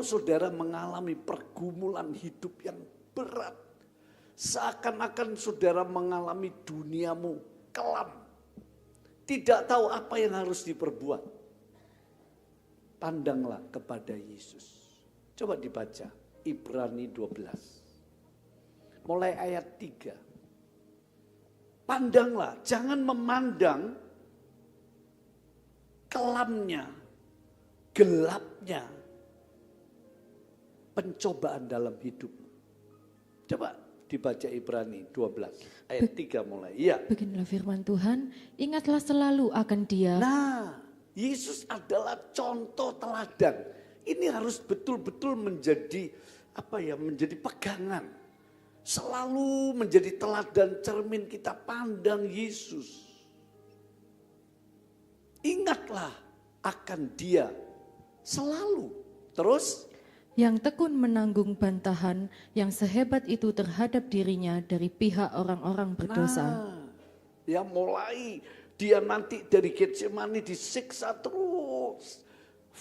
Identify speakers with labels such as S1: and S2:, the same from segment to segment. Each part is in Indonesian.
S1: Kalau saudara mengalami pergumulan hidup yang berat, seakan-akan saudara mengalami duniamu kelam, tidak tahu apa yang harus diperbuat, pandanglah kepada Yesus. Coba dibaca Ibrani 12. Mulai ayat 3. Pandanglah, jangan memandang kelamnya, gelapnya pencobaan dalam hidupmu. Coba dibaca Ibrani 12 ayat 3 mulai. Iya.
S2: Beginilah firman Tuhan, ingatlah selalu akan Dia.
S1: Nah, Yesus adalah contoh teladan. Ini harus betul-betul menjadi menjadi pegangan. Selalu menjadi teladan cermin kita pandang Yesus. Ingatlah akan Dia selalu. Terus
S2: yang tekun menanggung bantahan yang sehebat itu terhadap dirinya dari pihak orang-orang berdosa.
S1: Nah, ya mulai dia nanti dari Getsemani disiksa terus.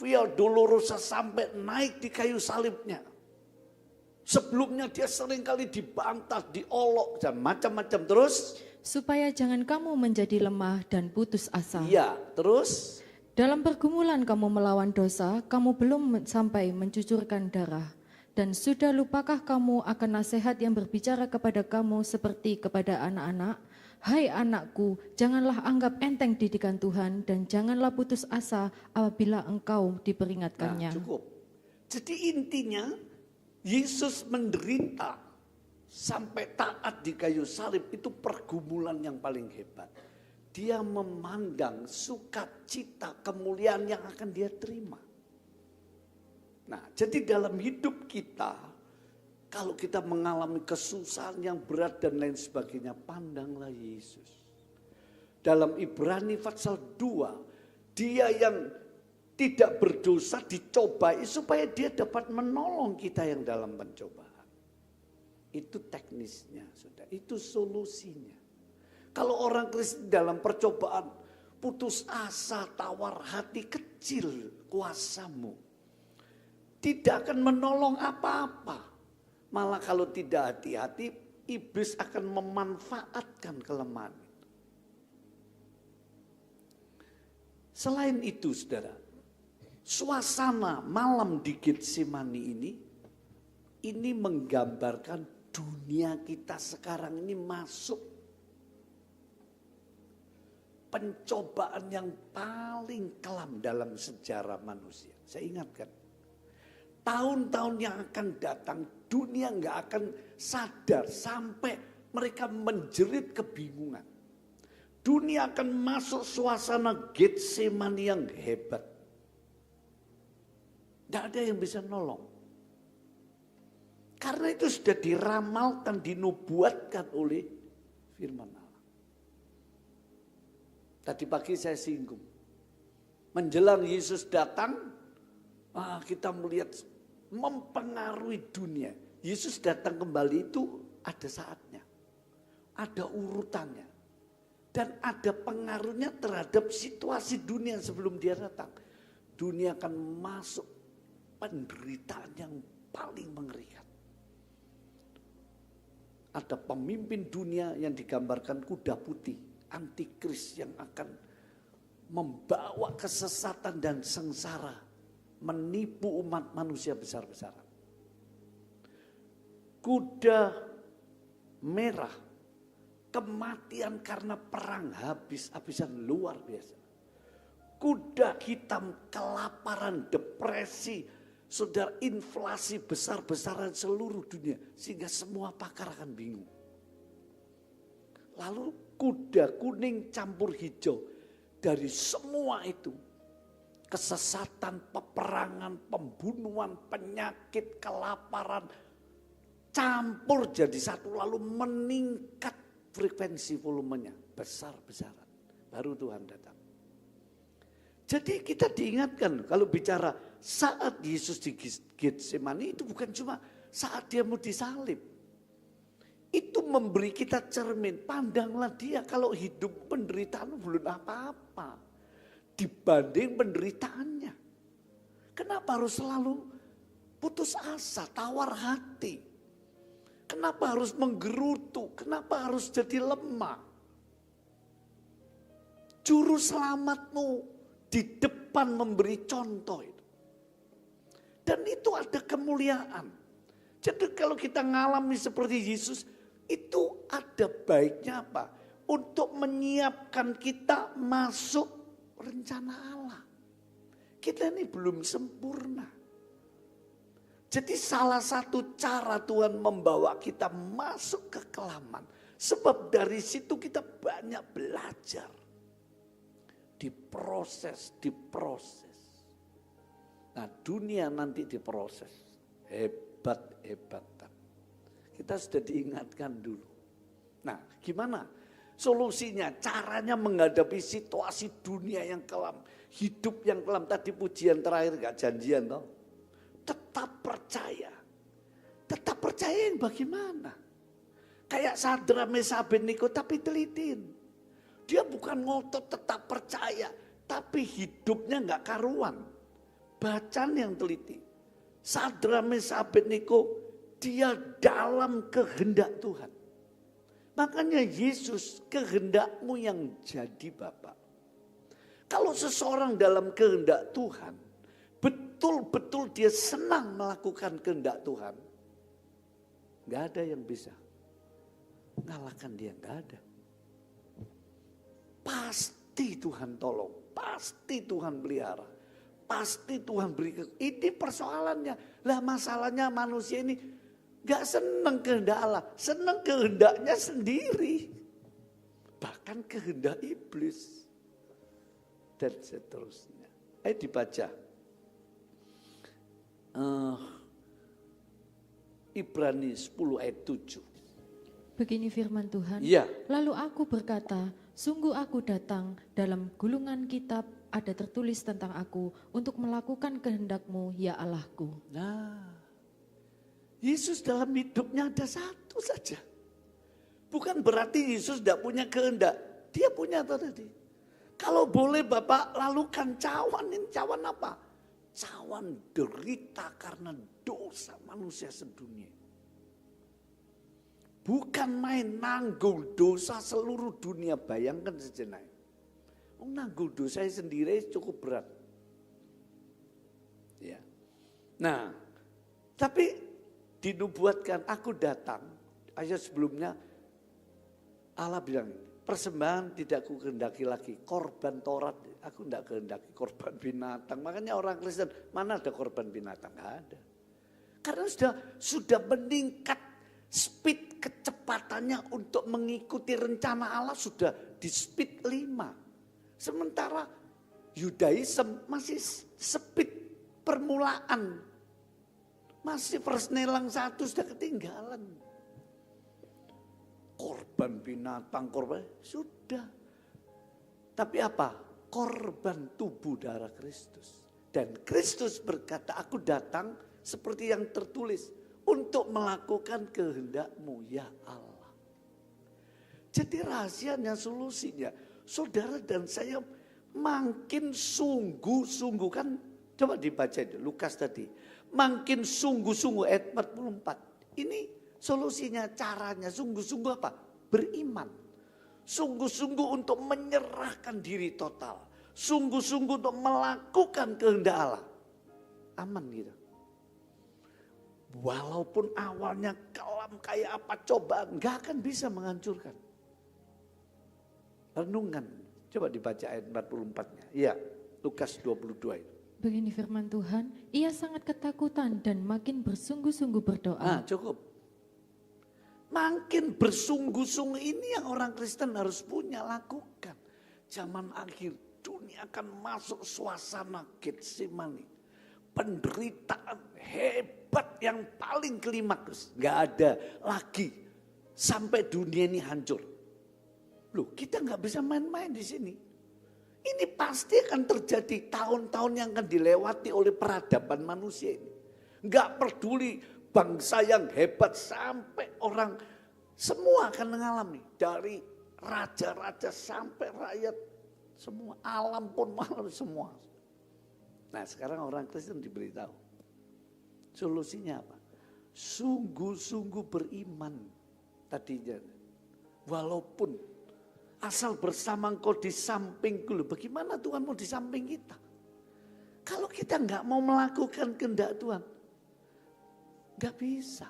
S1: Via Dolorosa sampai naik di kayu salibnya. Sebelumnya dia seringkali dibantah, diolok dan macam-macam. Terus
S2: supaya jangan kamu menjadi lemah dan putus asa.
S1: Iya, terus
S2: dalam pergumulan kamu melawan dosa, kamu belum sampai mencucurkan darah. Dan sudah lupakah kamu akan nasihat yang berbicara kepada kamu seperti kepada anak-anak? Hai anakku, janganlah anggap enteng didikan Tuhan dan janganlah putus asa apabila engkau diperingatkannya.
S1: Nah, cukup. Jadi intinya Yesus menderita sampai taat di kayu salib itu pergumulan yang paling hebat. Dia memandang sukacita kemuliaan yang akan dia terima. Nah, jadi dalam hidup kita, kalau kita mengalami kesusahan yang berat dan lain sebagainya, pandanglah Yesus. Dalam Ibrani pasal 2, dia yang tidak berdosa dicobai supaya dia dapat menolong kita yang dalam pencobaan. Itu teknisnya, saudara. Itu solusinya. Kalau orang Kristen dalam percobaan putus asa, tawar hati, kecil kuasamu. Tidak akan menolong apa-apa. Malah kalau tidak hati-hati, iblis akan memanfaatkan kelemahan. Selain itu saudara, suasana malam di Getsemani ini menggambarkan dunia kita sekarang ini masuk pencobaan yang paling kelam dalam sejarah manusia. Saya ingatkan, tahun-tahun yang akan datang dunia nggak akan sadar sampai mereka menjerit kebingungan. Dunia akan masuk suasana Getsemani yang hebat. Tidak ada yang bisa nolong. Karena itu sudah diramalkan, dinubuatkan oleh firman Allah. Tadi pagi saya singgung. Menjelang Yesus datang, kita melihat mempengaruhi dunia. Yesus datang kembali itu ada saatnya. Ada urutannya. Dan ada pengaruhnya terhadap situasi dunia sebelum dia datang. Dunia akan masuk penderitaan yang paling mengerikan. Ada pemimpin dunia yang digambarkan kuda putih. Antikris yang akan membawa kesesatan dan sengsara, menipu umat manusia besar-besaran. Kuda merah, kematian karena perang habis-habisan luar biasa. Kuda hitam, kelaparan, depresi, saudara, inflasi besar-besaran seluruh dunia sehingga semua pakar akan bingung. Lalu kuda kuning campur hijau, dari semua itu kesesatan, peperangan, pembunuhan, penyakit, kelaparan campur jadi satu lalu meningkat frekuensi volumenya besar-besaran. Baru Tuhan datang. Jadi kita diingatkan kalau bicara saat Yesus di Getsemani itu bukan cuma saat dia mau disalib. Itu memberi kita cermin, pandanglah dia kalau hidup penderitaan belum apa-apa. Dibanding penderitaannya. Kenapa harus selalu putus asa, tawar hati. Kenapa harus menggerutu? Kenapa harus jadi lemah? Juru selamatmu di depan memberi contoh itu. Dan itu ada kemuliaan. Jadi kalau kita ngalami seperti Yesus, itu ada baiknya apa? Untuk menyiapkan kita masuk rencana Allah. Kita ini belum sempurna. Jadi salah satu cara Tuhan membawa kita masuk ke kelaman. Sebab dari situ kita banyak belajar. Diproses. Nah dunia nanti diproses. Hebat-hebatan. Kita sudah diingatkan dulu. Nah gimana solusinya? Caranya menghadapi situasi dunia yang kelam. Hidup yang kelam. Tadi pujian terakhir gak janjian toh. Tetap percaya. Tetap percaya yang bagaimana? Kayak Sadrak, Mesak, Abednego tapi telitin. Dia bukan ngotot tetap percaya. Tapi hidupnya gak karuan. Bacaan yang teliti. Sadrak, Mesak, Abednego dia dalam kehendak Tuhan. Makanya Yesus kehendakmu yang jadi Bapa. Kalau seseorang dalam kehendak Tuhan, betul-betul dia senang melakukan kehendak Tuhan, gak ada yang bisa ngalahkan dia, gak ada. Pasti Tuhan tolong, pasti Tuhan pelihara, pasti Tuhan beri. Ini persoalannya. Lah masalahnya manusia ini gak senang kehendak Allah, senang kehendaknya sendiri. Bahkan kehendak iblis. Dan seterusnya. Ayo dibaca. Ibrani 10 ayat 7.
S2: Begini firman Tuhan.
S1: Ya.
S2: Lalu aku berkata, sungguh aku datang, dalam gulungan kitab ada tertulis tentang aku untuk melakukan kehendak-Mu ya Allahku.
S1: Nah, Yesus dalam hidupnya ada satu saja. Bukan berarti Yesus tidak punya kehendak. Dia punya tadi. Kalau boleh Bapak lalukan cawan, ini cawan apa? Cawan derita karena dosa manusia sedunia. Bukan main nanggung dosa seluruh dunia, bayangkan sejenak. Nanggung dosa sendiri cukup berat. Ya. Nah, tapi dinubuatkan aku datang, ayat sebelumnya Allah bilang, persembahan tidak ku kehendaki lagi, korban Taurat aku tidak kehendaki, korban binatang. Makanya orang Kristen mana ada korban binatang, nggak ada. Karena sudah meningkat speed kecepatannya untuk mengikuti rencana Allah sudah di speed 5. Sementara Yudaism masih speed permulaan. Masih persnelang 1 sudah ketinggalan. Korban binatang, korban sudah. Tapi apa? Korban tubuh darah Kristus. Dan Kristus berkata, aku datang seperti yang tertulis untuk melakukan kehendak-Mu ya Allah. Jadi rahasianya, solusinya, saudara dan saya makin sungguh-sungguh, kan coba dibaca itu Lukas tadi. Makin sungguh-sungguh ayat 44. Ini solusinya, caranya sungguh-sungguh apa? Beriman. Sungguh-sungguh untuk menyerahkan diri total. Sungguh-sungguh untuk melakukan kehendak Allah. Aman gitu. Walaupun awalnya kelam kayak apa cobaan, gak akan bisa menghancurkan. Renungan. Coba dibaca ayat 44-nya. Iya, Lukas 22 itu.
S2: Begini firman Tuhan, ia sangat ketakutan dan makin bersungguh-sungguh berdoa.
S1: Nah, cukup. Makin bersungguh-sungguh ini yang orang Kristen harus punya, lakukan. Zaman akhir dunia akan masuk suasana Getsemani. Penderitaan hebat yang paling klimaks. Gak ada lagi sampai dunia ini hancur. Loh, kita gak bisa main-main di sini. Ini pasti akan terjadi tahun-tahun yang akan dilewati oleh peradaban manusia ini. Gak peduli bangsa yang hebat sampai orang, semua akan mengalami. Dari raja-raja sampai rakyat, semua alam pun malam semua. Nah sekarang orang Kristen diberitahu. Solusinya apa? Sungguh-sungguh beriman tadinya. Walaupun asal bersama engkau di sampingku. Bagaimana Tuhan mau di samping kita? Kalau kita nggak mau melakukan kehendak Tuhan, nggak bisa.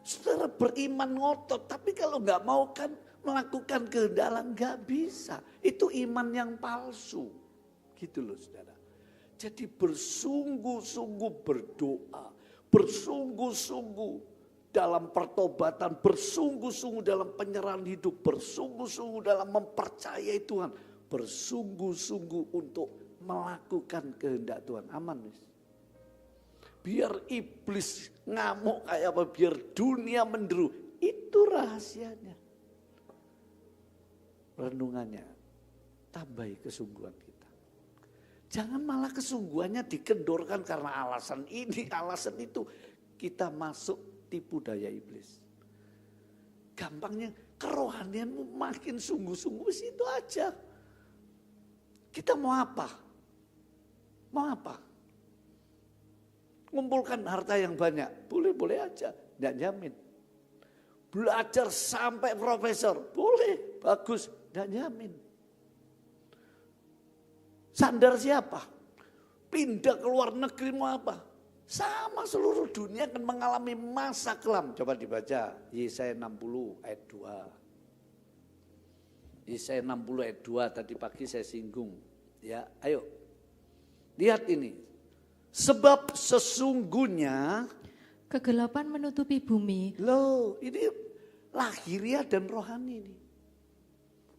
S1: Saudara beriman ngotot, tapi kalau nggak mau kan melakukan kehendak Allah, nggak bisa. Itu iman yang palsu. Gitu loh saudara. Jadi bersungguh-sungguh berdoa, bersungguh-sungguh dalam pertobatan, bersungguh-sungguh dalam penyerahan hidup, bersungguh-sungguh dalam mempercayai Tuhan, bersungguh-sungguh untuk melakukan kehendak Tuhan. Aman, Miss. Biar iblis ngamuk kayak apa, biar dunia menderu. Itu rahasianya. Renungannya, tambahi kesungguhan kita. Jangan malah kesungguhannya dikendorkan karena alasan ini, alasan itu. Kita masuk tipu daya iblis. Gampangnya kerohanianmu makin sungguh-sungguh itu aja. Kita mau apa? Mau apa? Ngumpulkan harta yang banyak, boleh-boleh aja, tidak jamin. Belajar sampai profesor, boleh, bagus, tidak jamin. Sandar siapa? Pindah ke luar negeri mau apa? Sama seluruh dunia akan mengalami masa kelam. Coba dibaca Yesaya 60 ayat 2. Yesaya 60 ayat 2 tadi pagi saya singgung. Ya, ayo. Lihat ini. Sebab sesungguhnya
S2: kegelapan menutupi bumi.
S1: Loh, ini lahiriah dan rohani ini.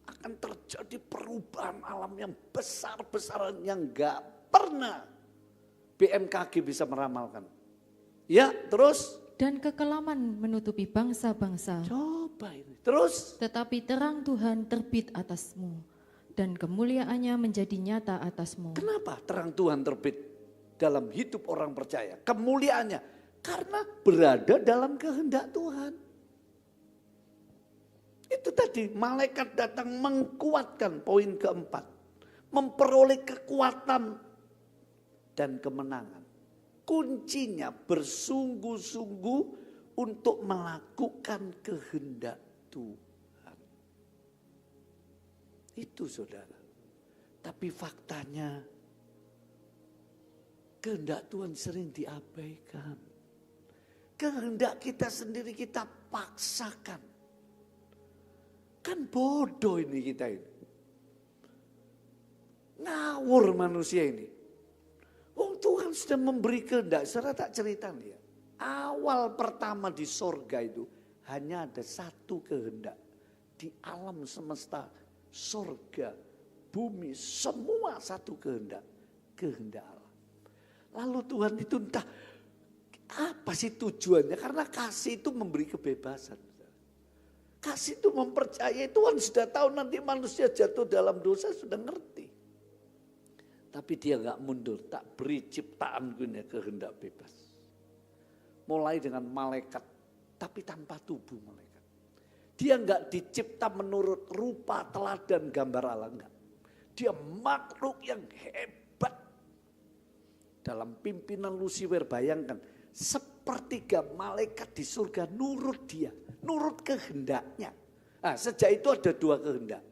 S1: Akan terjadi perubahan alam yang besar-besaran yang gak pernah BMKG bisa meramalkan. Ya, terus?
S2: Dan kekelaman menutupi bangsa-bangsa.
S1: Coba ini. Terus?
S2: Tetapi terang Tuhan terbit atasmu. Dan kemuliaannya menjadi nyata atasmu.
S1: Kenapa terang Tuhan terbit dalam hidup orang percaya? Kemuliaannya. Karena berada dalam kehendak Tuhan. Itu tadi malaikat datang mengkuatkan poin keempat. Memperoleh kekuatan dan kemenangan. Kuncinya bersungguh-sungguh untuk melakukan kehendak Tuhan. Itu saudara. Tapi faktanya kehendak Tuhan sering diabaikan. Kehendak kita sendiri kita paksakan. Kan bodoh ini kita ini. Ngawur manusia ini. Oh, Tuhan sudah memberi kehendak. Saudara tak cerita dia. Awal pertama di sorga itu hanya ada satu kehendak. Di alam semesta, sorga, bumi, semua satu kehendak. Kehendak Allah. Lalu Tuhan itu entah apa sih tujuannya. Karena kasih itu memberi kebebasan. Kasih itu mempercayai. Tuhan sudah tahu nanti manusia jatuh dalam dosa, sudah ngerti. Tapi dia gak mundur, tak beri ciptaan guna kehendak bebas. Mulai dengan malaikat, tapi tanpa tubuh malaikat. Dia gak dicipta menurut rupa, teladan, gambar Allah, enggak. Dia makhluk yang hebat. Dalam pimpinan Lucifer, bayangkan, sepertiga malaikat di surga nurut dia, nurut kehendaknya. Nah, sejak itu ada dua kehendak.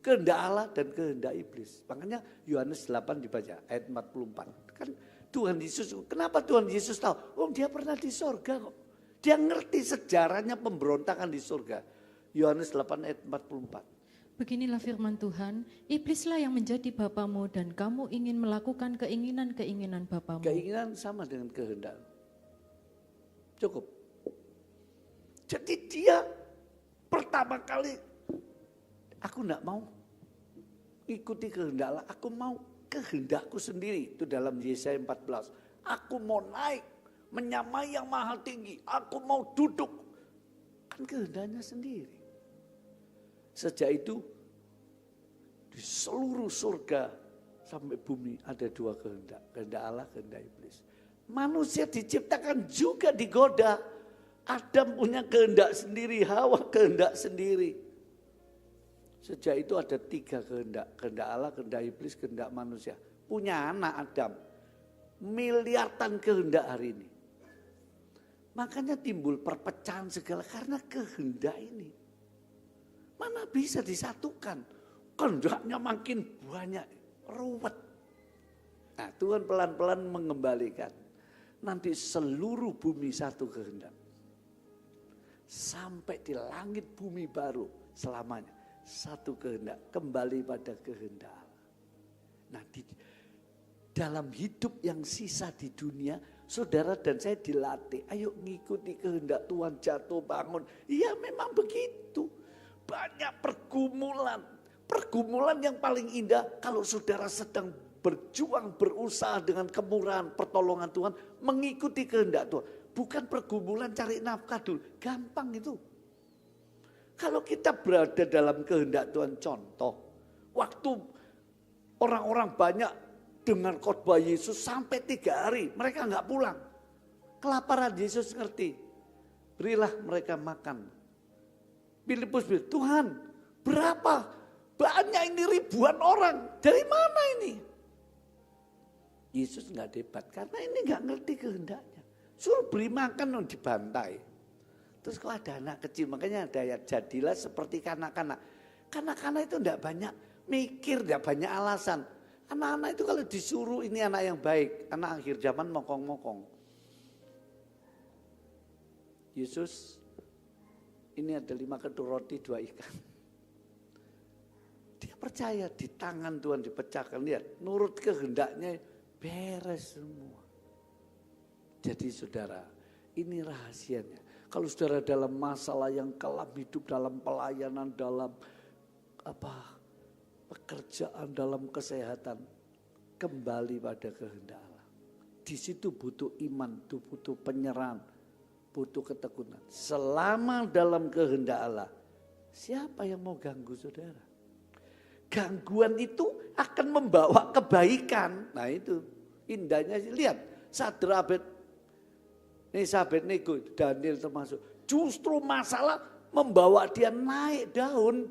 S1: Kehendak Allah dan kehendak iblis. Makanya Yohanes 8 dibaca ayat 44. Kan Tuhan Yesus, kenapa Tuhan Yesus tahu? Oh, dia pernah di sorga kok. Dia ngerti sejarahnya pemberontakan di sorga. Yohanes 8 ayat 44.
S2: Beginilah firman Tuhan, iblislah yang menjadi bapamu dan kamu ingin melakukan keinginan-keinginan bapamu.
S1: Keinginan sama dengan kehendak. Cukup. Jadi dia pertama kali, aku enggak mau ikuti kehendak Allah, aku mau kehendakku sendiri. Itu dalam Yesaya 14. Aku mau naik, menyamai yang maha tinggi. Aku mau duduk. Kan kehendaknya sendiri. Sejak itu, di seluruh surga sampai bumi ada dua kehendak. Kehendak Allah, kehendak iblis. Manusia diciptakan juga digoda. Adam punya kehendak sendiri, Hawa kehendak sendiri. Sejak itu ada tiga kehendak. Kehendak Allah, kehendak iblis, kehendak manusia. Punya anak Adam. miliaran kehendak hari ini. Makanya timbul perpecahan segala karena kehendak ini. Mana bisa disatukan? Kehendaknya makin banyak, ruwet. Nah, Tuhan pelan-pelan mengembalikan. Nanti seluruh bumi satu kehendak. Sampai di langit bumi baru selamanya. Satu kehendak, kembali pada kehendak Allah. Nah, dalam hidup yang sisa di dunia, saudara dan saya dilatih, ayo ngikuti kehendak Tuhan, jatuh bangun. Iya memang begitu. Banyak pergumulan. Pergumulan yang paling indah kalau saudara sedang berjuang, berusaha dengan kemurahan, pertolongan Tuhan, mengikuti kehendak Tuhan. Bukan pergumulan cari nafkah dulu, gampang itu. Kalau kita berada dalam kehendak Tuhan, contoh, waktu orang-orang banyak dengar khotbah Yesus sampai 3 hari, mereka nggak pulang. Kelaparan, Yesus ngerti, berilah mereka makan. Filipus bilang, Tuhan berapa? Banyak ini ribuan orang, dari mana ini? Yesus nggak debat, karena ini nggak ngerti kehendaknya. Suruh beri makan, dibantai. Terus kalau ada anak kecil, makanya ada ayat, jadilah seperti kanak-kanak. Kanak-kanak itu enggak banyak mikir, enggak banyak alasan. Anak-anak itu kalau disuruh ini anak yang baik, anak akhir zaman mokong-mokong. Yesus, ini ada 5 kedua roti 2 ikan. Dia percaya di tangan Tuhan dipecahkan, lihat, nurut kehendaknya beres semua. Jadi saudara, ini rahasianya. Kalau saudara dalam masalah yang kelam, hidup dalam pelayanan, dalam pekerjaan, dalam kesehatan, kembali pada kehendak Allah. Di situ butuh iman, butuh penyerahan, butuh ketekunan. Selama dalam kehendak Allah, siapa yang mau ganggu saudara? Gangguan itu akan membawa kebaikan. Nah itu indahnya, lihat Sadrak, Abednego, Daniel termasuk. Justru masalah membawa dia naik daun.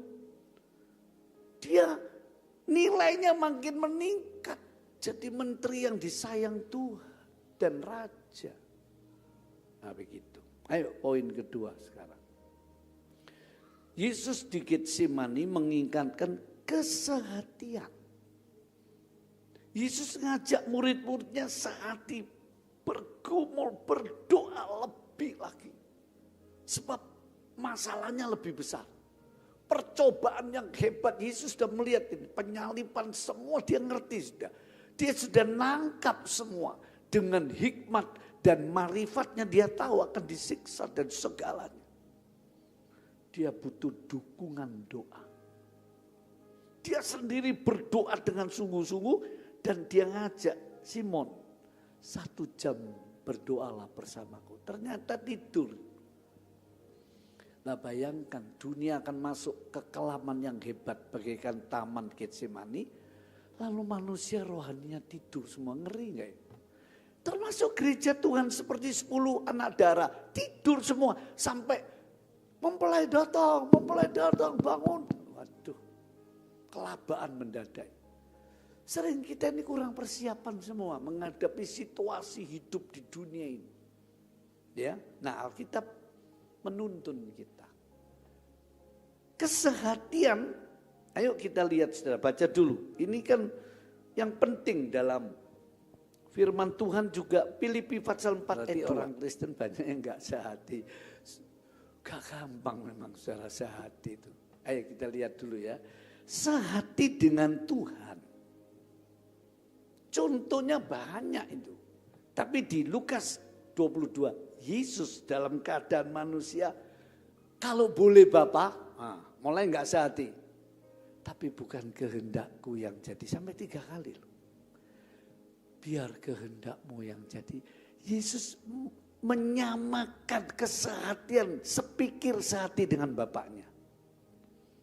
S1: Dia nilainya makin meningkat. Jadi menteri yang disayang Tuhan dan raja. Nah begitu. Ayo poin kedua sekarang. Yesus di Getsemani mengingatkan kesehatian. Yesus ngajak murid-muridnya sehati, bergumul, berdoa lebih lagi. Sebab masalahnya lebih besar. Percobaan yang hebat, Yesus sudah melihat ini. Penyalipan semua dia ngerti sudah. Dia sudah nangkap semua. Dengan hikmat dan marifatnya dia tahu akan disiksa dan segalanya. Dia butuh dukungan doa. Dia sendiri berdoa dengan sungguh-sungguh dan dia ngajak Simon. 1 jam berdoalah bersamaku. Ternyata tidur. Nah bayangkan dunia akan masuk ke kekelaman yang hebat bagaikan taman Getsemani. Lalu manusia rohaninya tidur semua, ngeri gak ya? Termasuk gereja Tuhan seperti 10 anak darah. Tidur semua sampai mempelai datang bangun. Waduh, kelabaan mendadak. Sering kita ini kurang persiapan semua menghadapi situasi hidup di dunia ini. Ya, nah Alkitab menuntun kita. Kesehatian, ayo kita lihat saudara, baca dulu. Ini kan yang penting dalam firman Tuhan juga. Filipi pasal 4 ayat 2. Orang Kristen banyak yang gak sehati. Gak gampang memang saudara sehati itu. Ayo kita lihat dulu ya. Sehati dengan Tuhan. Contohnya banyak itu. Tapi di Lukas 22, Yesus dalam keadaan manusia, kalau boleh Bapa, mulai enggak sehati. Tapi bukan kehendakku yang jadi, sampai 3 kali loh. Biar kehendakmu yang jadi. Yesus menyamakan kesehatian, sepikir sehati dengan Bapaknya.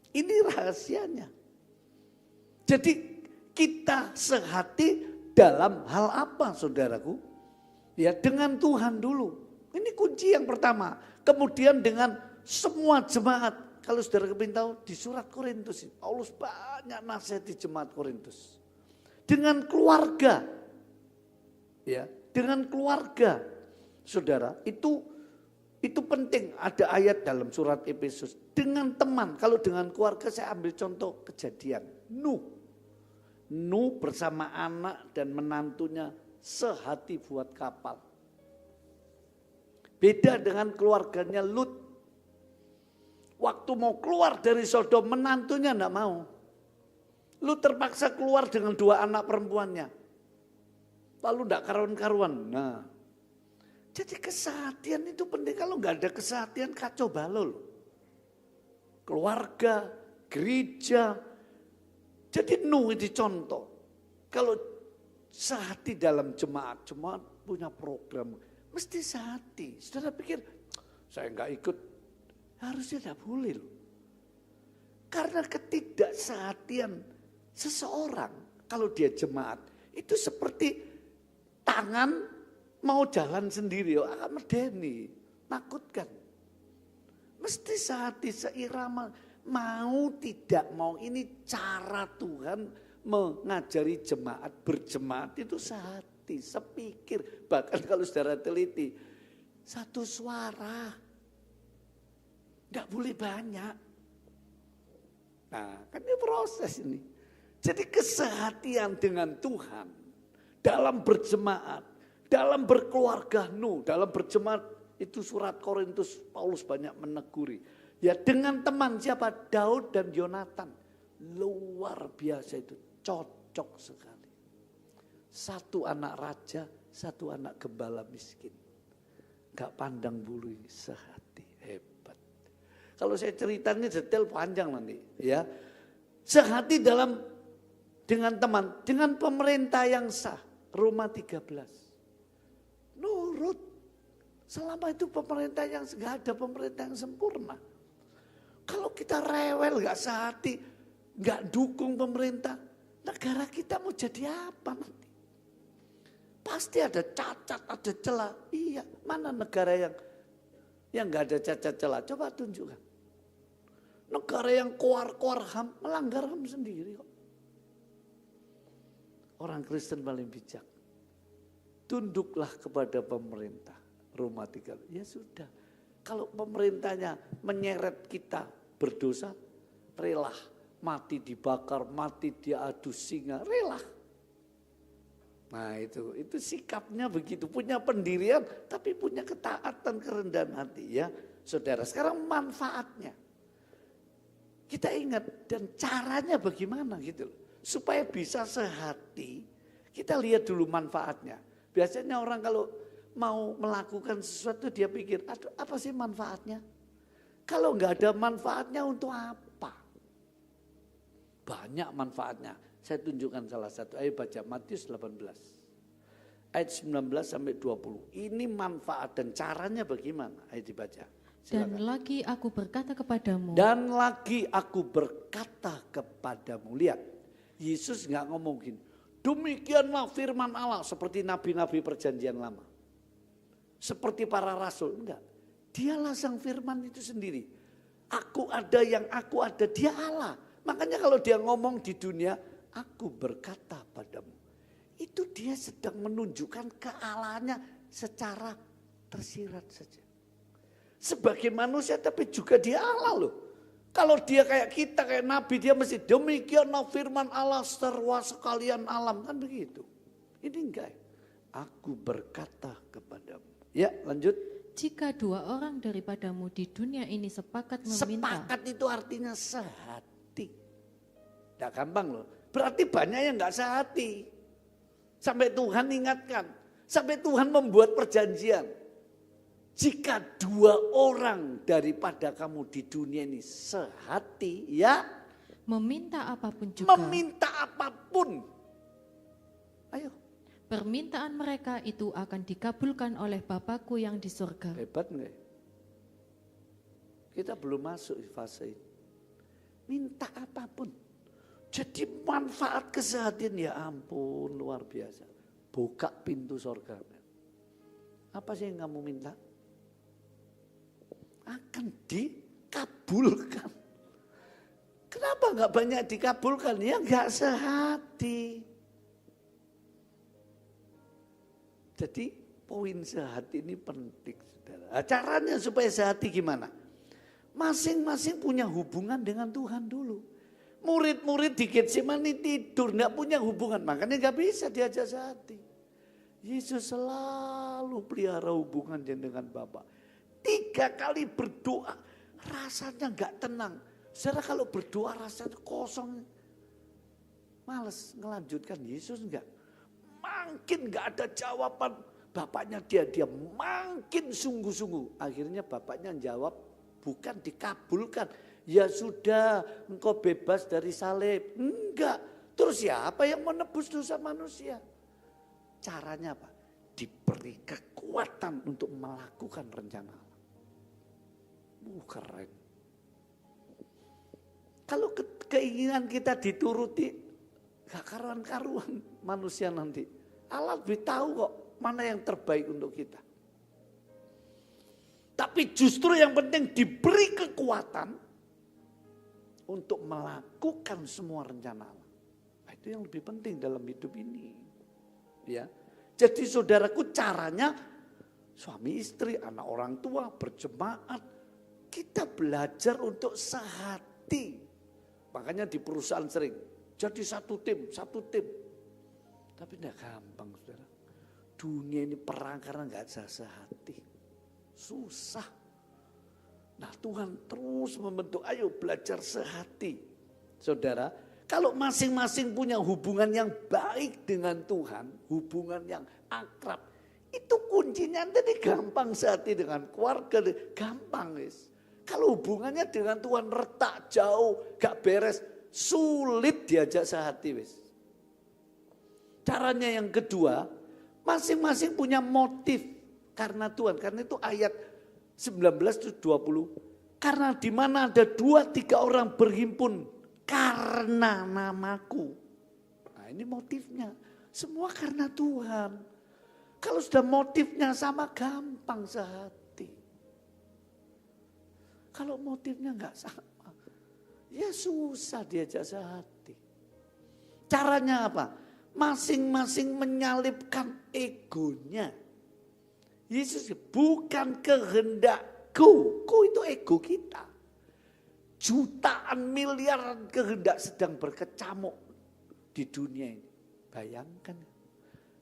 S1: Ini rahasianya. Jadi kita sehati dalam hal apa saudaraku? Ya dengan Tuhan dulu. Ini kunci yang pertama. Kemudian dengan semua jemaat. Kalau saudara kepingin tahu di surat Korintus. Paulus banyak nasihat di jemaat Korintus. Dengan keluarga. Ya, dengan keluarga. Saudara, itu penting. Ada ayat dalam surat Efesus. Dengan teman, kalau dengan keluarga saya ambil contoh kejadian. Nuh bersama anak dan menantunya sehati buat kapal. Beda dengan keluarganya Lut. Waktu mau keluar dari Sodom, menantunya enggak mau. Lut terpaksa keluar dengan 2 anak perempuannya. Lalu enggak karuan-karuan. Nah, jadi kesehatian itu penting. Kalau enggak ada kesehatian, kacau balau loh. Keluarga, gereja. Jadi Nuh itu contoh. Kalau sehati dalam jemaat punya program. Mesti sehati. Saudara pikir, saya enggak ikut. Harusnya tidak boleh loh. Karena ketidaksehatian seseorang, kalau dia jemaat, itu seperti tangan mau jalan sendiri. Akan medeni, nakutkan. Mesti sehati, seirama. Mau tidak mau, ini cara Tuhan mengajari jemaat. Berjemaat itu sehati, sepikir. Bahkan kalau saudara teliti, satu suara. Enggak boleh banyak. Nah, kan ini proses ini. Jadi kesehatian dengan Tuhan dalam berjemaat, dalam berkeluarga Nuh, dalam berjemaat itu surat Korintus Paulus banyak meneguri. Ya dengan teman siapa? Daud dan Yonatan. Luar biasa itu, cocok sekali. 1 anak raja, 1 anak gembala miskin. Gak pandang bulu, sehati, hebat. Kalau saya ceritanya detail panjang nanti, ya. Sehati dengan teman, dengan pemerintah yang sah. Roma 13. Nurut. Selama itu pemerintah yang gak ada pemerintah yang sempurna. Kalau kita rewel, gak sehati, gak dukung pemerintah, negara kita mau jadi apa nanti? Pasti ada cacat, ada celah. Iya, mana negara yang gak ada cacat celah? Coba tunjukkan. Negara yang koar-koar HAM, melanggar HAM sendiri kok. Orang Kristen paling bijak. Tunduklah kepada pemerintah. Roma 13. Ya sudah. Kalau pemerintahnya menyeret kita berdosa, rela. Mati dibakar, mati diadu singa, rela. Nah itu sikapnya begitu. Punya pendirian, tapi punya ketaatan, kerendahan hati ya. Saudara, sekarang manfaatnya. Kita ingat dan caranya bagaimana gitu loh. Supaya bisa sehati, kita lihat dulu manfaatnya. Biasanya orang kalau mau melakukan sesuatu dia pikir, aduh apa sih manfaatnya? Kalau nggak ada manfaatnya untuk apa? Banyak manfaatnya. Saya tunjukkan salah satu. Ayo baca Matius 18. Ayat 19 sampai 20. Ini manfaat dan caranya bagaimana? Ayo dibaca. Silakan. Dan lagi aku berkata kepadamu. Lihat, Yesus nggak ngomong gini. Demikianlah firman Allah seperti nabi-nabi perjanjian lama. Seperti para rasul. Enggak. Dialah sang firman itu sendiri. Aku ada yang aku ada. Dia Allah. Makanya kalau dia ngomong di dunia. Aku berkata padamu. Itu dia sedang menunjukkan kealahannya secara tersirat saja. Sebagai manusia tapi juga dia Allah loh. Kalau dia kayak kita, kayak nabi, dia mesti demikianlah firman Allah seruas sekalian alam. Kan begitu. Ini enggak. Aku berkata kepadamu. Ya lanjut.
S2: Jika 2 orang daripadamu di dunia ini sepakat meminta.
S1: Sepakat itu artinya sehati. Tidak gampang loh. Berarti banyak yang enggak sehati. Sampai Tuhan ingatkan. Sampai Tuhan membuat perjanjian. Jika 2 orang daripada kamu di dunia ini sehati, ya.
S2: Meminta apapun juga.
S1: Meminta apapun. Ayo.
S2: Permintaan mereka itu akan dikabulkan oleh Bapakku yang di surga.
S1: Hebat enggak? Kita belum masuk di fase ini. Minta apapun. Jadi manfaat kesehatan ya ampun luar biasa. Buka pintu surga. Apa sih yang kamu minta? Akan dikabulkan. Kenapa enggak banyak dikabulkan? Ya enggak sehati. Jadi poin sehati ini penting, saudara. Nah, caranya supaya sehati gimana? Masing-masing punya hubungan dengan Tuhan dulu. Murid-murid di Getsemani tidur, enggak punya hubungan. Makanya enggak bisa diajak sehati. Yesus selalu pelihara hubungannya dengan Bapa. 3 kali berdoa, rasanya enggak tenang. Saudara kalau berdoa rasanya kosong, males ngelanjutkan. Yesus enggak. Makin enggak ada jawaban, bapaknya dia makin sungguh-sungguh. Akhirnya bapaknya jawab, bukan dikabulkan. Ya sudah, engkau bebas dari salib. Enggak. Terus siapa yang menebus dosa manusia? Caranya apa? Diberi kekuatan untuk melakukan rencana Allah. Keren. Kalau keinginan kita dituruti, gak karuan-karuan manusia nanti. Allah lebih tahu kok mana yang terbaik untuk kita. Tapi justru yang penting diberi kekuatan untuk melakukan semua rencana Allah. Nah, itu yang lebih penting dalam hidup ini. Ya. Jadi saudaraku, caranya suami istri, anak orang tua, berjemaat, kita belajar untuk sehati. Makanya di perusahaan sering jadi satu tim. Tapi tidak gampang, saudara. Dunia ini perang karena nggak ada sehati. Susah. Nah, Tuhan terus membentuk, ayo belajar sehati. Saudara, kalau masing-masing punya hubungan yang baik dengan Tuhan, hubungan yang akrab, itu kuncinya nanti gampang sehati dengan keluarga, gampang guys. Kalau hubungannya dengan Tuhan retak jauh, gak beres, sulit diajak sehati wis. Caranya yang kedua, masing-masing punya motif karena Tuhan. Karena itu ayat 19-20. Karena di mana ada 2-3 orang berhimpun karena namaku. Nah ini motifnya. Semua karena Tuhan. Kalau sudah motifnya sama, gampang sehati. Kalau motifnya enggak sama, ya susah diajak sehati. Caranya apa? Masing-masing menyalipkan egonya. Yesus bukan kehendakku. Ku itu ego kita. Jutaan miliaran kehendak sedang berkecamuk di dunia ini. Bayangkan.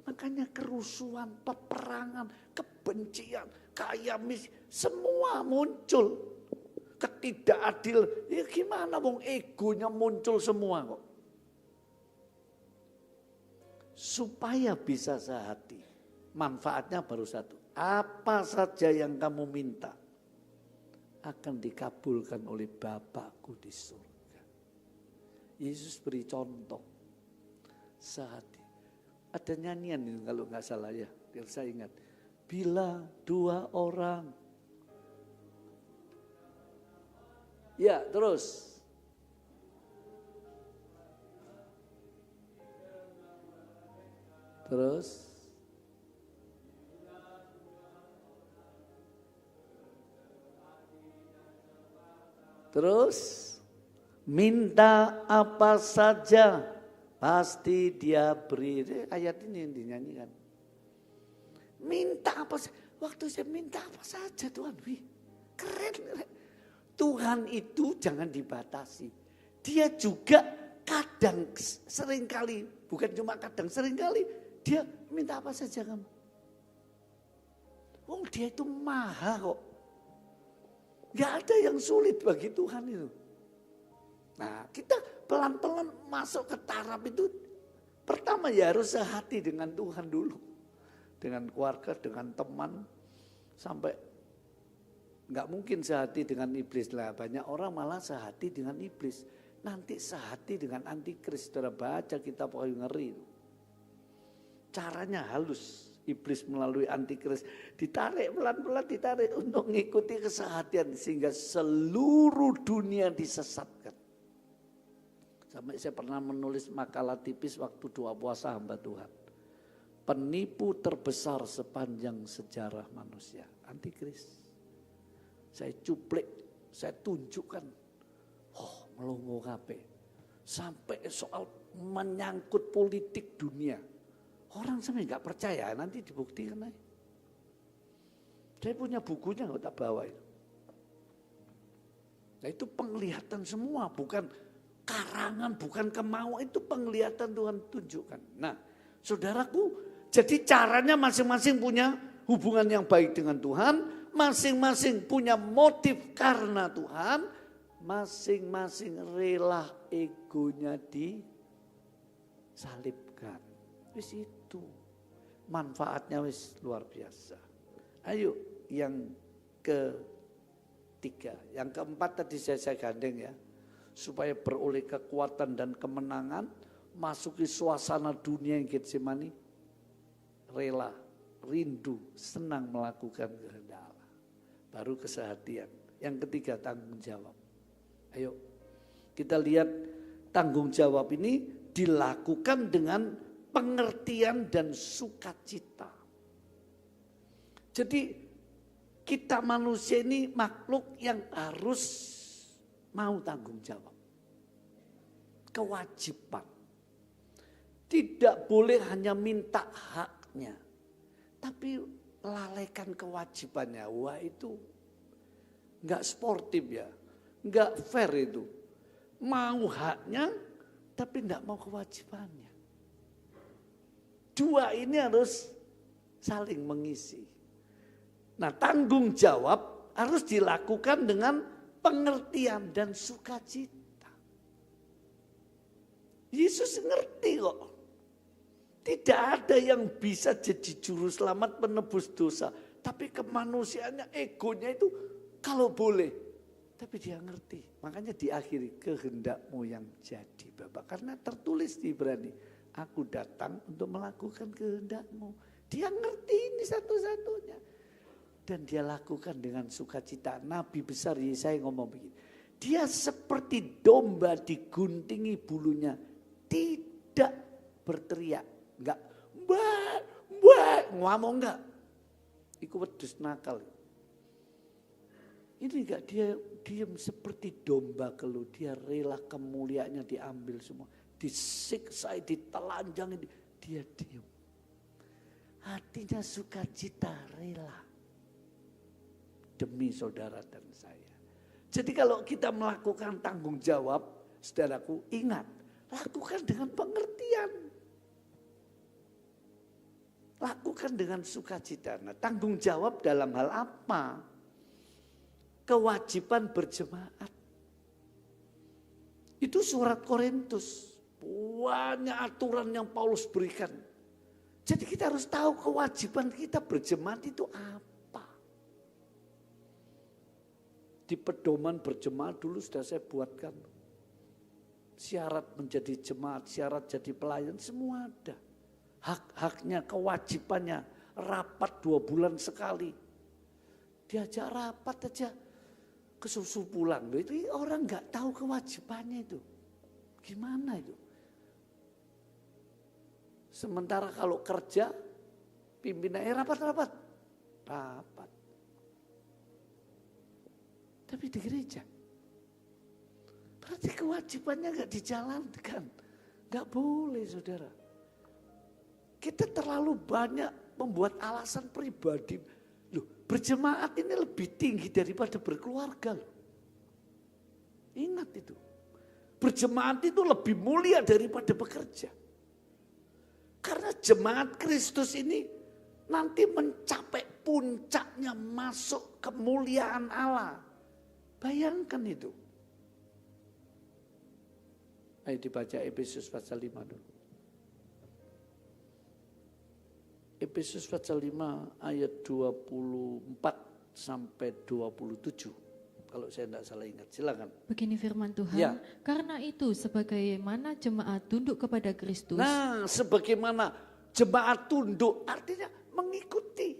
S1: Makanya kerusuhan, peperangan, kebencian, kaya miskin, semua muncul. Ketidakadil, ya gimana wong egonya muncul semua kok. Supaya bisa sehati, manfaatnya baru satu. Apa saja yang kamu minta akan dikabulkan oleh Bapakku di surga. Yesus beri contoh sehati. Ada nyanyian ini kalau nggak salah ya, biar saya ingat. Bila 2 orang. Ya, terus. Terus minta apa saja pasti dia beri. Ayat ini yang dinyanyikan. Minta apa saja. Waktu saya minta apa saja Tuhan. Wih, keren. Tuhan itu jangan dibatasi. Dia juga kadang seringkali, bukan cuma kadang seringkali, dia minta apa saja kamu. Oh dia itu maha kok. Gak ada yang sulit bagi Tuhan itu. Nah kita pelan-pelan masuk ke taraf itu. Pertama ya harus sehati dengan Tuhan dulu. Dengan keluarga, dengan teman. Sampai nggak mungkin sehati dengan iblis lah. Banyak orang malah sehati dengan iblis. Nanti sehati dengan antikris. Saudara baca kitab paling ngeri. Caranya halus. Iblis melalui antikris. Ditarik pelan-pelan ditarik untuk mengikuti kesehatian. Sehingga seluruh dunia disesatkan. Sampai saya pernah menulis makalah tipis waktu doa puasa hamba Tuhan. Penipu terbesar sepanjang sejarah manusia. Antikris. Saya cuplik, saya tunjukkan. Oh, melongo kabeh. Sampai soal menyangkut politik dunia. Orang sampai nggak percaya, nanti dibuktikan aja. Saya punya bukunya nggak tak bawa itu. Nah itu penglihatan semua, bukan karangan, bukan kemauan, itu penglihatan Tuhan tunjukkan. Nah saudaraku, jadi caranya masing-masing punya hubungan yang baik dengan Tuhan, masing-masing punya motif karena Tuhan, masing-masing rela egonya disalibkan. Wis itu manfaatnya wis luar biasa. Ayo yang ketiga, yang keempat tadi saya gandeng ya, supaya beroleh kekuatan dan kemenangan, masuki suasana dunia yang Getsemani, rela, rindu, senang melakukan kehendak Allah. Baru kesehatian. Yang ketiga tanggung jawab. Ayo kita lihat tanggung jawab ini dilakukan dengan pengertian dan sukacita. Jadi kita manusia ini makhluk yang harus mau tanggung jawab. Kewajiban. Tidak boleh hanya minta haknya. Tapi lalaikan kewajibannya. Wah itu enggak sportif ya. Enggak fair itu. Mau haknya tapi enggak mau kewajibannya. Dua ini harus saling mengisi. Nah tanggung jawab harus dilakukan dengan pengertian dan sukacita. Yesus ngerti kok. Tidak ada yang bisa jadi juru selamat penebus dosa. Tapi kemanusiaannya, egonya itu kalau boleh. Tapi dia ngerti. Makanya diakhiri kehendakmu yang jadi Bapa. Karena tertulis di Ibrani. Aku datang untuk melakukan kehendakmu. Dia ngerti ini satu-satunya. Dan dia lakukan dengan sukacita. Nabi besar Yesaya ngomong begini. Dia seperti domba diguntingi bulunya. Tidak berteriak. Enggak. Mbak. Ngomong enggak. Iku wedhus nakal. Ini enggak, dia diam seperti domba keluh. Dia rela kemuliaannya diambil semua. Disiksa, ditelanjangi. Dia diam. Hatinya sukacita, rela. Demi saudara dan saya. Jadi kalau kita melakukan tanggung jawab, saudaraku ingat, lakukan dengan pengertian. Lakukan dengan sukacita. Nah, tanggung jawab dalam hal apa? Kewajiban berjemaat. Itu surat Korintus. Banyak aturan yang Paulus berikan. Jadi kita harus tahu kewajiban kita berjemaat itu apa. Di pedoman berjemaat dulu sudah saya buatkan. Syarat menjadi jemaat, syarat jadi pelayan, semua ada. Hak-haknya, kewajibannya, rapat 2 bulan sekali. Diajak rapat aja, kesusu pulang. Itu orang nggak tahu kewajibannya itu. Gimana itu? Sementara kalau kerja, pimpinannya rapat. Tapi di gereja, berarti kewajibannya nggak dijalankan. Nggak boleh saudara. Kita terlalu banyak membuat alasan pribadi. Loh, berjemaat ini lebih tinggi daripada berkeluarga. Loh. Ingat itu. Berjemaat itu lebih mulia daripada bekerja. Karena jemaat Kristus ini nanti mencapai puncaknya masuk kemuliaan Allah. Bayangkan itu. Ayo dibaca Efesus pasal 5 dulu. Efesus pasal 5 ayat 24 sampai 27. Kalau saya tidak salah ingat, silakan.
S2: Begini firman Tuhan,
S1: Ya.
S2: Karena itu sebagaimana jemaat tunduk kepada Kristus.
S1: Nah, sebagaimana jemaat tunduk artinya mengikuti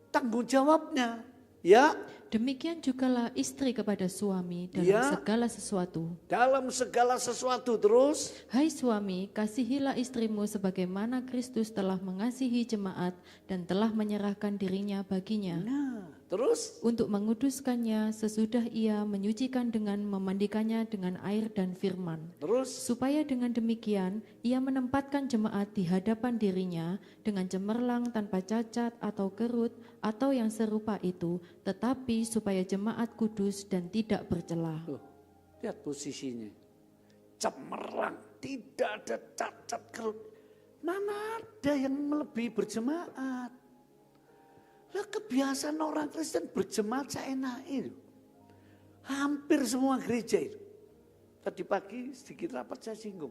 S1: tanggung jawabnya, ya.
S2: Demikian jugalah istri kepada suami dalam
S1: Ya.
S2: segala sesuatu.
S1: Dalam segala sesuatu terus.
S2: Hai suami, kasihilah istrimu sebagaimana Kristus telah mengasihi jemaat dan telah menyerahkan dirinya baginya.
S1: Nah, Terus
S2: untuk menguduskannya sesudah ia menyucikan dengan memandikannya dengan air dan firman.
S1: terus
S2: Supaya dengan demikian ia menempatkan jemaat di hadapan dirinya dengan cemerlang tanpa cacat atau kerut atau yang serupa itu, tetapi supaya jemaat kudus dan tidak bercela.
S1: tuh, lihat posisinya. Cemerlang, tidak ada cacat kerut. Mana ada yang melebihi berjemaat? Lah kebiasaan orang Kristen berjemaat seenaknya itu. Hampir semua gereja itu. Tadi pagi sedikit rapat saya singgung.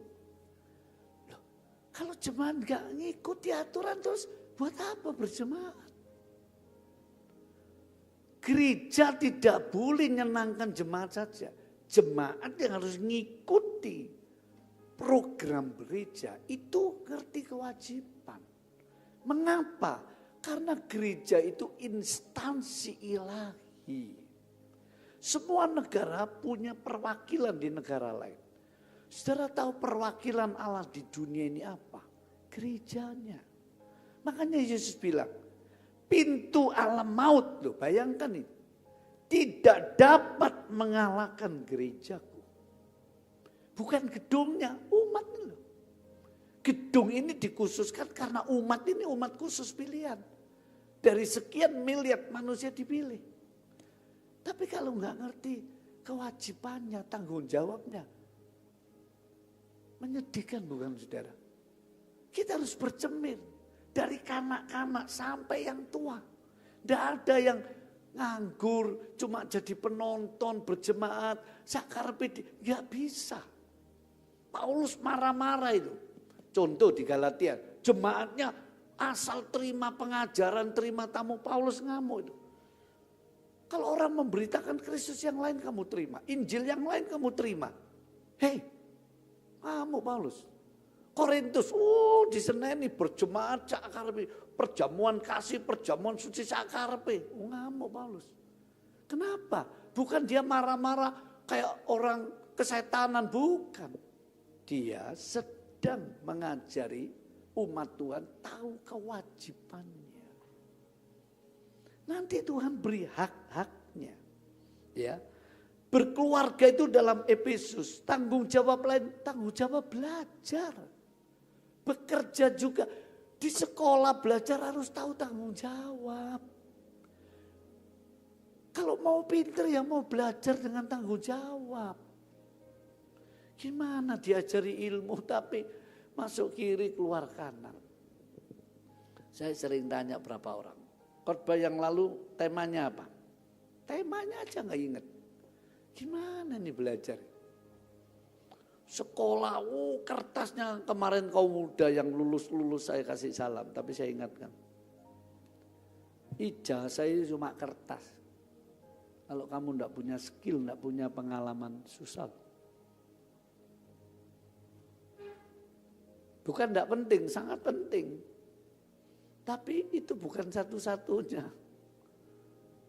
S1: Loh, kalau jemaat gak ngikuti aturan terus buat apa berjemaat? Gereja tidak boleh menyenangkan jemaat saja. Jemaat yang harus ngikuti program gereja itu ngerti kewajiban. Mengapa? Karena gereja itu instansi ilahi. Semua negara punya perwakilan di negara lain. Saudara tahu perwakilan Allah di dunia ini apa? Gerejanya. Makanya Yesus bilang, pintu alam maut, loh, bayangkan ini, tidak dapat mengalahkan gerejaku. Bukan gedungnya, umatnya loh. Gedung ini dikhususkan karena umat ini umat khusus pilihan. Dari sekian miliar manusia dipilih. Tapi kalau nggak ngerti kewajibannya, tanggung jawabnya, menyedihkan bukan saudara? Kita harus bercermin dari kanak-kanak sampai yang tua. Tidak ada yang nganggur, cuma jadi penonton berjemaat, sakarpe, nggak bisa. Paulus marah-marah itu. Contoh di Galatia, jemaatnya asal terima pengajaran, terima tamu, Paulus ngamuk itu. Kalau orang memberitakan Kristus yang lain kamu terima, Injil yang lain kamu terima. Hei, ngamuk Paulus. Korintus, diseneni berjemaat sakarpe, perjamuan kasih, perjamuan suci sakarpe. Ngamuk Paulus. Kenapa? Bukan dia marah-marah kayak orang kesetanan, bukan. Dia sedang mengajari umat Tuhan tahu kewajibannya. Nanti Tuhan beri hak-haknya. Ya. Berkeluarga itu dalam Efesus, tanggung jawab lain, tanggung jawab belajar. Bekerja juga, di sekolah belajar harus tahu tanggung jawab. Kalau mau pinter ya mau belajar dengan tanggung jawab. Gimana diajari ilmu tapi masuk kiri keluar kanan. Saya sering tanya berapa orang. Khotbah yang lalu temanya apa? Temanya aja gak inget. Gimana nih belajar? Sekolah, kertasnya kemarin kaum muda yang lulus-lulus saya kasih salam. Tapi saya ingatkan. Ijazah itu cuma kertas. Kalau kamu enggak punya skill, enggak punya pengalaman, susah. Bukan enggak penting, sangat penting. Tapi itu bukan satu-satunya.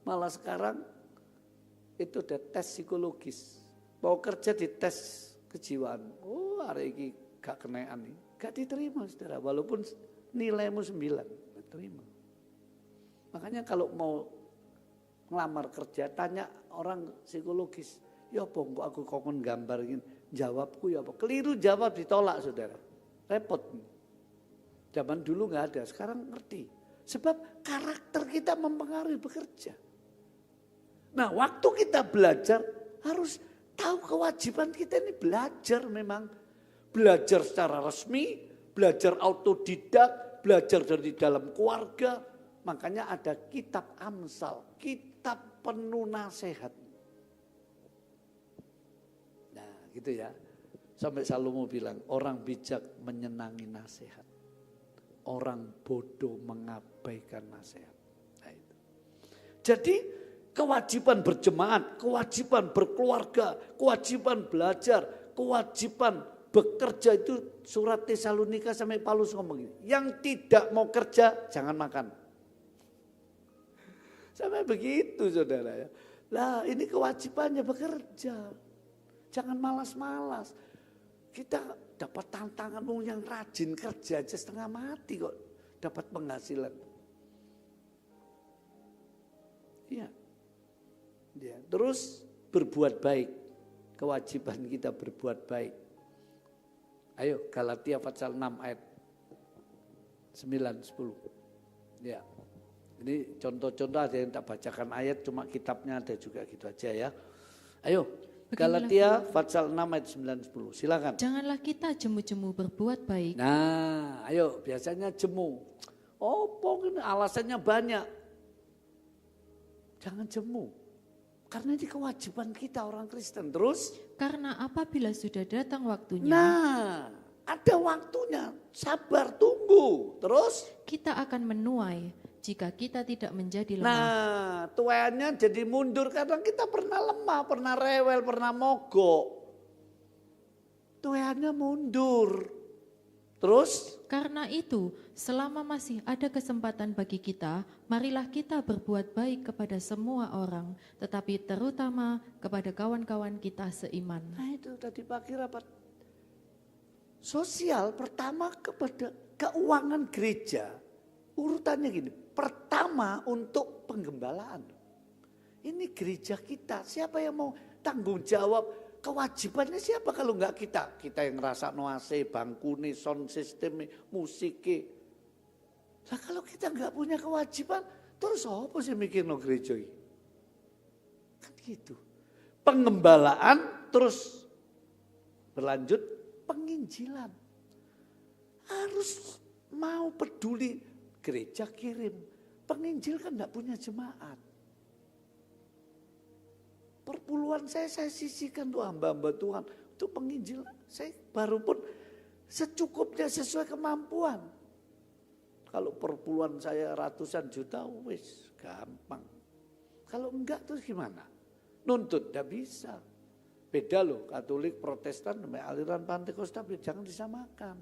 S1: Malah sekarang itu ada tes psikologis. Mau kerja di tes kejiwaan. Oh hari ini gak kenaan nih. Gak diterima saudara. Walaupun nilaimu 9. Gak terima. Makanya kalau mau ngelamar kerja tanya orang psikologis. Ya apa kok aku kokon gambar gini. Jawabku ya apa. Keliru jawab ditolak saudara. Repot. Zaman dulu gak ada. Sekarang ngerti. Sebab karakter kita mempengaruhi bekerja. Nah waktu kita belajar harus tahu kewajiban kita ini belajar memang. Belajar secara resmi, belajar autodidak, belajar dari dalam keluarga. Makanya ada kitab Amsal, kitab penuh nasihat. Nah gitu ya. Sampai Salomo bilang orang bijak menyenangi nasihat. Orang bodoh mengabaikan nasihat. Nah, itu. Jadi kewajiban berjemaat, kewajiban berkeluarga, kewajiban belajar, kewajiban bekerja itu surat Tesalonika sampai Paulus ngomong gini. Yang tidak mau kerja jangan makan. Sampai begitu saudara ya. Lah ini kewajibannya bekerja. Jangan malas-malas. Kita dapat tantangan yang rajin kerja aja setengah mati kok dapat penghasilan. Ya. Ya. Terus berbuat baik. Kewajiban kita berbuat baik. Ayo Galatia pasal 6 ayat 9, 10. Ya. Ini contoh-contoh ada yang tak bacakan ayat, cuma kitabnya ada juga gitu aja ya. Ayo Galatia pasal 6 ayat 9, 10. Silakan.
S2: Janganlah kita jemu-jemu berbuat baik.
S1: Nah, ayo biasanya jemu. Oh, pokoknya alasannya banyak. Jangan jemu. Karena ini kewajiban kita orang Kristen. Terus?
S2: Karena apabila sudah datang waktunya,
S1: Nah, ada waktunya. Sabar, tunggu. Terus?
S2: kita akan menuai jika kita tidak menjadi lemah.
S1: Nah, tuanya jadi mundur karena kita pernah lemah, pernah rewel, pernah mogok. Tuanya mundur. Terus?
S2: Karena itu, selama masih ada kesempatan bagi kita, marilah kita berbuat baik kepada semua orang, tetapi terutama kepada kawan-kawan kita seiman.
S1: Nah itu tadi pagi rapat. Sosial pertama kepada keuangan gereja. Urutannya gini, pertama untuk penggembalaan. Ini gereja kita, siapa yang mau tanggung jawab? Kewajibannya siapa kalau enggak kita? Kita yang ngerasa noase, bangku nih, sound system, musik. Nah kalau kita enggak punya kewajiban, terus apa sih mikir no gereja ini? Kan gitu. Pengembalaan terus berlanjut penginjilan. Harus mau peduli, gereja kirim. Penginjil kan enggak punya jemaat. Perpuluhan saya sisihkan tuh hamba-hamba Tuhan. Itu penginjil. Saya baru pun secukupnya sesuai kemampuan. Kalau perpuluhan saya ratusan juta, wis gampang. Kalau enggak terus gimana? Nuntut, enggak bisa. Beda loh, Katolik, Protestan, aliran Pantekosta, jangan disamakan.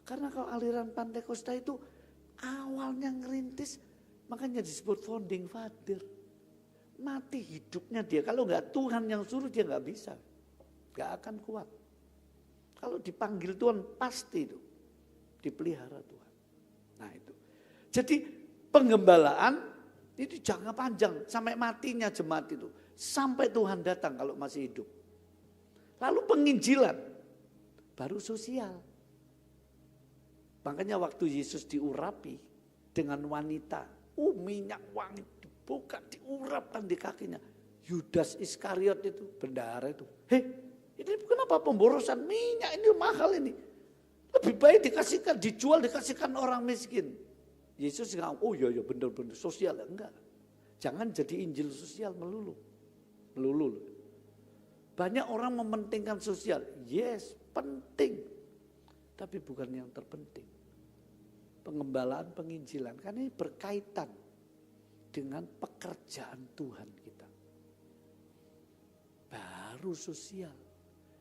S1: Karena kalau aliran Pantekosta itu awalnya ngerintis, makanya disebut founding father. Mati hidupnya dia. Kalau enggak Tuhan yang suruh dia enggak bisa. Enggak akan kuat. Kalau dipanggil Tuhan pasti itu. Dipelihara Tuhan. Nah itu. Jadi penggembalaan itu jangka panjang. Sampai matinya jemaat itu. Sampai Tuhan datang kalau masih hidup. Lalu penginjilan. Baru sosial. Makanya waktu Yesus diurapi dengan wanita. Minyak wangi. Bukan diurapkan di kakinya. Yudas Iskariot itu, bendahara itu. Ini kenapa pemborosan minyak ini mahal ini. Lebih baik dikasihkan, dijual, dikasihkan orang miskin. Yesus nggak, oh iya benar-benar sosial. Enggak. Jangan jadi Injil sosial melulu. Melulu. Banyak orang mementingkan sosial. Yes, penting. Tapi bukan yang terpenting. Pengembalaan, penginjilan. Karena ini berkaitan dengan pekerjaan Tuhan kita. Baru sosial.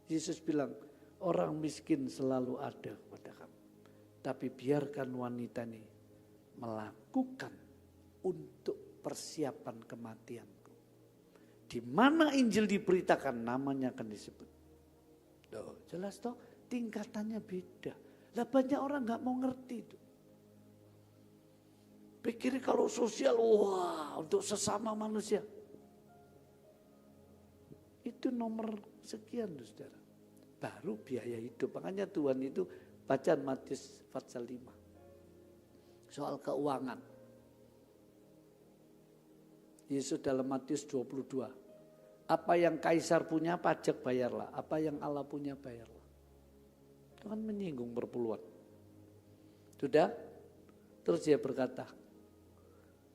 S1: Yesus bilang, orang miskin selalu ada pada kamu. Tapi biarkan wanita ini melakukan untuk persiapan kematianku. Di mana Injil diberitakan, namanya akan disebut. Jelas toh, tingkatannya beda. Lah banyak orang gak mau ngerti itu. Pikir kalau sosial, wah untuk sesama manusia. Itu nomor sekian saudara. Baru biaya hidup. Makanya Tuhan itu baca Matius pasal 5. Soal keuangan. Yesus dalam Matius 22. Apa yang kaisar punya pajak bayarlah. Apa yang Allah punya bayarlah. Tuhan menyinggung perpuluhan. Sudah? Terus dia berkata,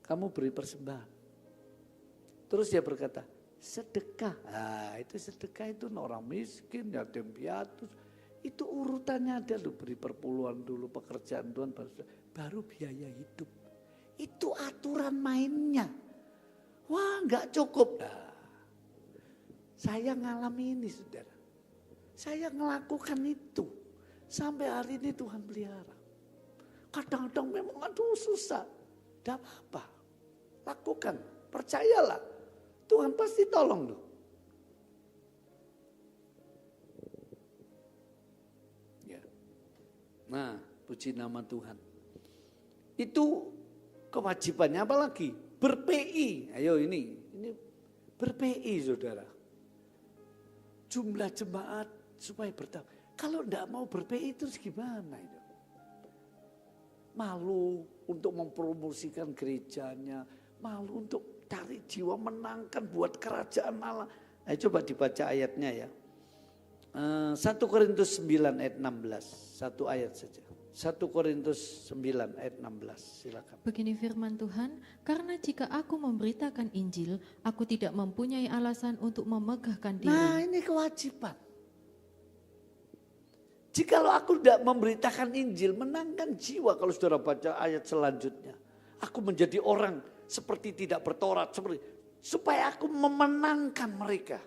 S1: kamu beri persembahan. Terus dia berkata, sedekah. Nah itu sedekah itu orang miskin, yatim piatu. Itu urutannya ada loh, beri perpuluhan dulu, pekerjaan Tuhan, baru biaya hidup. Itu aturan mainnya. Wah nggak cukup. Nah, saya ngalami ini saudara. Saya melakukan itu. Sampai hari ini Tuhan pelihara. Kadang-kadang memang aduh susah. Tidak apa-apa. Lakukan, percayalah. Tuhan pasti tolong loh. Ya. Nah, puji nama Tuhan. Itu kewajibannya apa lagi? Ber-PI, ayo ini ber-PI saudara. Jumlah jemaat supaya bertambah. Kalau enggak mau ber-PI terus gimana itu? Malu untuk mempromosikan gerejanya, malu untuk cari jiwa menangkan buat kerajaan Allah. Ayo coba dibaca ayatnya ya. 1 Korintus 9 ayat 16, satu ayat saja. 1 Korintus 9 ayat 16, silakan.
S2: Begini firman Tuhan, karena jika aku memberitakan Injil, aku tidak mempunyai alasan untuk memegahkan diri.
S1: Nah ini kewajiban. Jikalau aku tidak memberitakan Injil, menangkan jiwa. Kalau saudara baca ayat selanjutnya. Aku menjadi orang seperti tidak bertorat. Supaya aku memenangkan mereka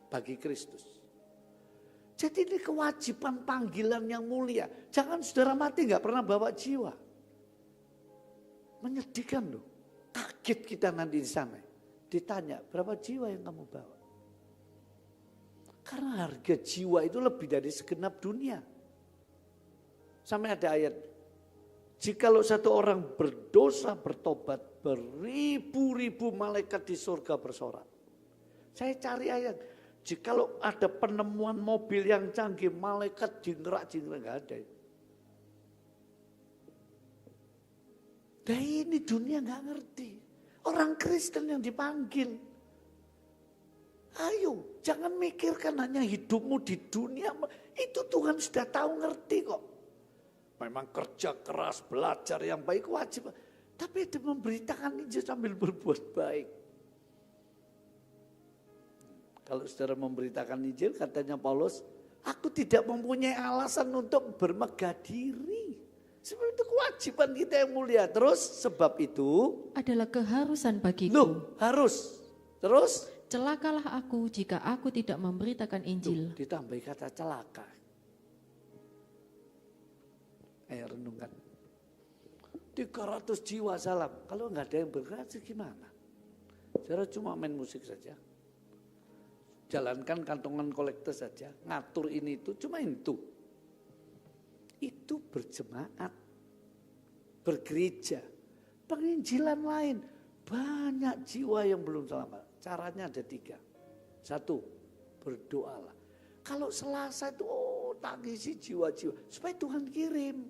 S1: bagi Kristus. Jadi ini kewajiban panggilan yang mulia. Jangan saudara mati gak pernah bawa jiwa. Menyedihkan loh. Kaget kita nanti di sana. Ditanya berapa jiwa yang kamu bawa. Karena harga jiwa itu lebih dari segenap dunia. Sampai ada ayat. Jikalau satu orang berdosa bertobat, beribu-ribu malaikat di surga bersorak. Saya cari ayat. Jikalau ada penemuan mobil yang canggih, malaikat jingkrak-jingkrak, enggak ada. Dan ini dunia enggak ngerti. Orang Kristen yang dipanggil. Ayo, jangan mikirkan hanya hidupmu di dunia. Itu Tuhan sudah tahu, ngerti kok. Memang kerja keras, belajar yang baik wajib. Tapi ada memberitakan Injil sambil berbuat baik. Kalau saudara memberitakan Injil, katanya Paulus, aku tidak mempunyai alasan untuk bermegah diri. Sebab itu kewajiban kita yang mulia. Terus sebab itu
S2: Adalah keharusan bagiku.
S1: loh, harus. Terus
S2: Celakalah aku jika aku tidak memberitakan Injil.
S1: ditambah kata celaka. Ayo renungkan. 300 jiwa salam. Kalau nggak ada yang bergerak gimana? Saudara cuma main musik saja. Jalankan kantongan kolektor saja. Ngatur ini itu cuma itu. Itu berjemaat. Bergereja. Penginjilan lain. Banyak jiwa yang belum selamat. Caranya ada 3. 1, berdoalah. Kalau Selasa itu tangisi jiwa-jiwa. Supaya Tuhan kirim.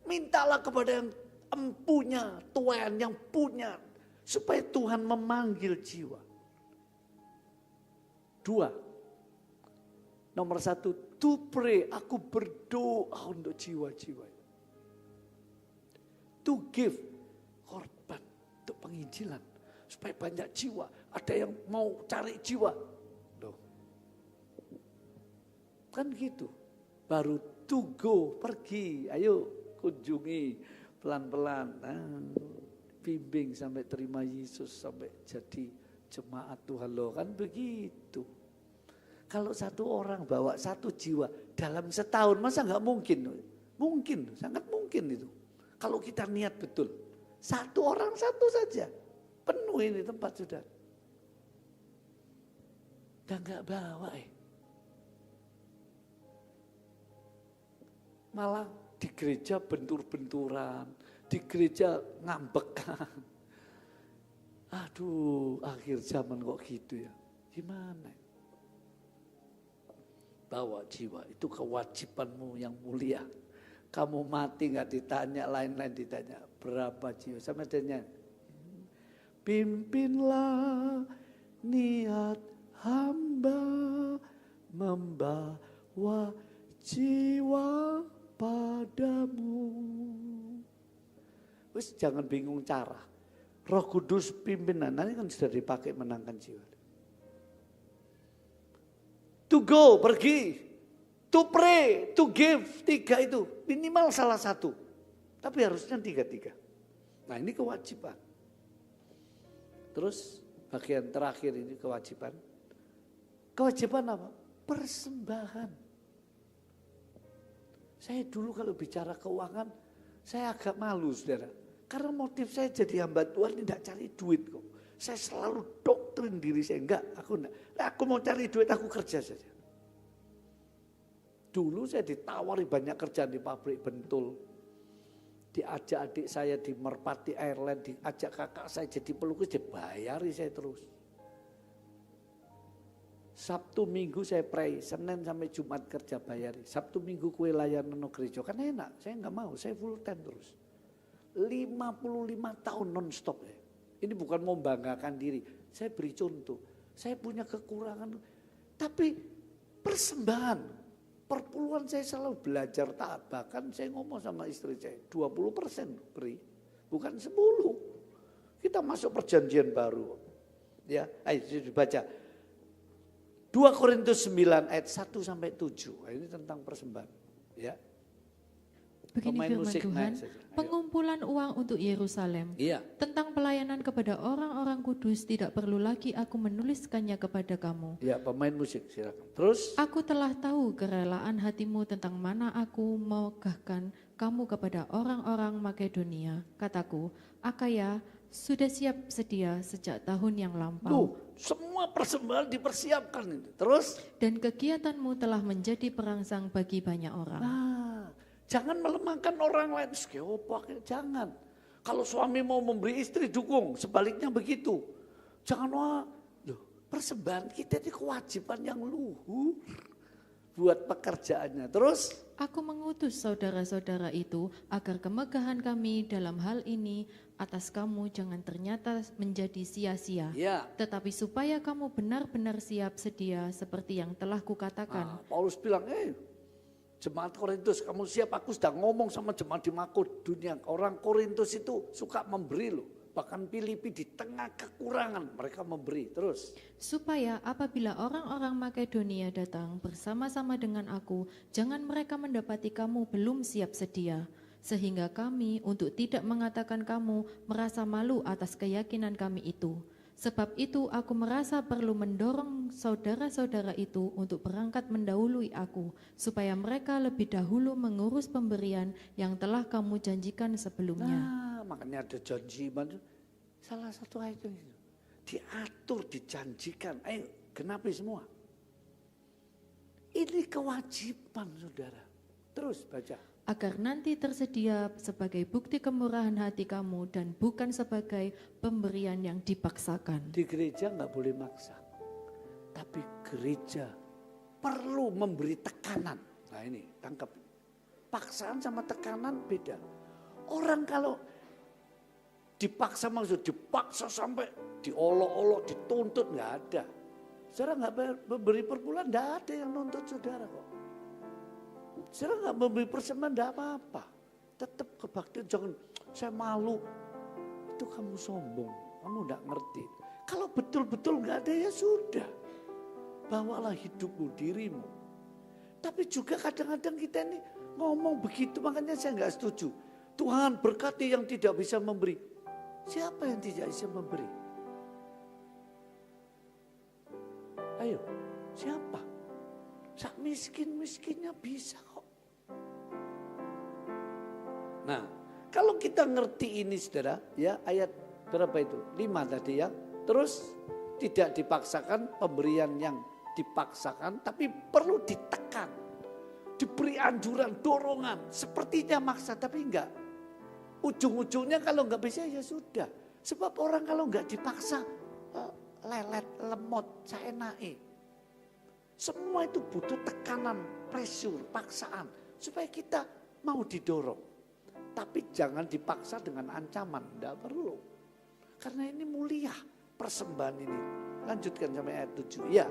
S1: Mintalah kepada yang empunya, Tuhan yang punya. Supaya Tuhan memanggil jiwa. 2. Nomor 1, to pray. Aku berdoa untuk jiwa-jiwa. To give. Korban untuk penginjilan. Supaya banyak jiwa. Ada yang mau cari jiwa. Loh. Kan gitu. Baru to go, pergi. Ayo kunjungi pelan-pelan. Bimbing sampai terima Yesus. Sampai jadi jemaat Tuhan. Loh kan begitu. Kalau satu orang bawa 1 jiwa dalam setahun. Masa gak mungkin? Mungkin, sangat mungkin itu. Kalau kita niat betul. 1 orang 1 saja. Penuh ini tempat sudah. Dan gak bawa Malah di gereja bentur-benturan. Di gereja ngambekan. Aduh, akhir zaman kok gitu ya. Gimana? Bawa jiwa, itu kewajibanmu yang mulia. Kamu mati gak ditanya, lain-lain ditanya. Berapa jiwa? Sama dengan pimpinlah niat hamba membawa jiwa padamu. Wis jangan bingung cara. Roh Kudus pimpinan, nanti kan sudah dipakai menangkan jiwa. To go, pergi. To pray, to give, 3 itu. Minimal salah 1. Tapi harusnya 3. Nah ini kewajiban. Terus bagian terakhir ini kewajiban. Kewajiban apa? Persembahan. Saya dulu kalau bicara keuangan, saya agak malu saudara. Karena motif saya jadi hamba Tuhan tidak cari duit kok. Saya selalu doktrin diri saya, enggak, aku enggak. Aku mau cari duit, aku kerja saja. Dulu saya ditawari banyak kerjaan di pabrik bentul. diajak adik saya di Merpati Airline, diajak kakak saya jadi pelukis, dibayari saya terus. Sabtu Minggu saya pray, Senin sampai Jumat kerja bayari. Sabtu Minggu kue layanan no gereja, kan enak, saya nggak mau, saya full time terus. 55 tahun non-stop ya. Ini bukan mau membanggakan diri, saya beri contoh. Saya punya kekurangan, tapi persembahan, perpuluhan saya selalu belajar taat. Bahkan saya ngomong sama istri saya, 20% beri, bukan 10. Kita masuk perjanjian baru. Ya, ayo dibaca. 2 Korintus 9 ayat 1 sampai 7. Ini tentang persembahan. Ya.
S2: Begini
S1: Pemain
S2: firman
S1: musik
S2: Tuhan,
S1: naik saja. Ayo.
S2: pengumpulan uang untuk Yerusalem.
S1: Iya.
S2: Tentang pelayanan kepada orang-orang kudus tidak perlu lagi aku menuliskannya kepada kamu.
S1: Ya, pemain musik silakan. Terus?
S2: Aku telah tahu kerelaan hatimu tentang mana aku megahkan kamu kepada orang-orang Makedonia. Kataku, Akaya sudah siap sedia sejak tahun yang lampau.
S1: Tuh, semua persembahan dipersiapkan itu. Terus?
S2: Dan kegiatanmu telah menjadi perangsang bagi banyak orang.
S1: Nah, jangan melemahkan orang lain. Jangan. Kalau suami mau memberi istri dukung, sebaliknya begitu. Jangan persembahan kita ini kewajiban yang luhur buat pekerjaannya. Terus?
S2: Aku mengutus saudara-saudara itu agar kemegahan kami dalam hal ini atas kamu jangan ternyata menjadi sia-sia.
S1: Ya.
S2: Tetapi supaya kamu benar-benar siap sedia seperti yang telah kukatakan.
S1: Paulus bilang, jemaat Korintus kamu siap, aku sudah ngomong sama jemaat di Makedonia. Orang Korintus itu suka memberi loh. Bahkan Filipi di tengah kekurangan mereka memberi. Terus?
S2: Supaya apabila orang-orang Makedonia datang bersama-sama dengan aku, jangan mereka mendapati kamu belum siap sedia. Sehingga kami untuk tidak mengatakan kamu merasa malu atas keyakinan kami itu. Sebab itu aku merasa perlu mendorong saudara-saudara itu untuk berangkat mendahului aku, supaya mereka lebih dahulu mengurus pemberian yang telah kamu janjikan sebelumnya.
S1: Makanya ada janji, salah satu ayat itu diatur, dijanjikan, ayo genapi semua. Ini kewajiban saudara. Terus baca.
S2: Agar nanti tersedia sebagai bukti kemurahan hati kamu dan bukan sebagai pemberian yang dipaksakan.
S1: Di gereja nggak boleh maksa, tapi gereja perlu memberi tekanan. Nah ini tangkap, paksaan sama tekanan beda. Orang kalau dipaksa, maksud dipaksa sampai diolok-olok, dituntut, nggak ada. Saudara nggak memberi perpuluhan, nggak ada yang nuntut saudara kok. Saudara nggak memberi persembahan, nggak apa-apa. Tetap kebaktian, jangan saya malu. Itu kamu sombong, kamu nggak ngerti. Kalau betul-betul nggak ada ya sudah. Bawalah hidupmu, dirimu. Tapi juga kadang-kadang kita ini ngomong begitu, makanya saya nggak setuju. Tuhan berkati yang tidak bisa memberi. Siapa yang tidak bisa memberi? Ayo, siapa? Sak miskin-miskinnya bisa kok. Nah, kalau kita ngerti ini saudara, ya ayat berapa itu? 5 tadi ya. Terus tidak dipaksakan, pemberian yang dipaksakan, tapi perlu ditekan. Diberi anjuran, dorongan, sepertinya maksa tapi enggak. Ujung-ujungnya kalau enggak bisa ya sudah. Sebab orang kalau enggak dipaksa, lelet, lemot, saenake. Semua itu butuh tekanan, pressure, paksaan. Supaya kita mau didorong. Tapi jangan dipaksa dengan ancaman, enggak perlu. Karena ini mulia persembahan ini. Lanjutkan sampai ayat 7. Ya.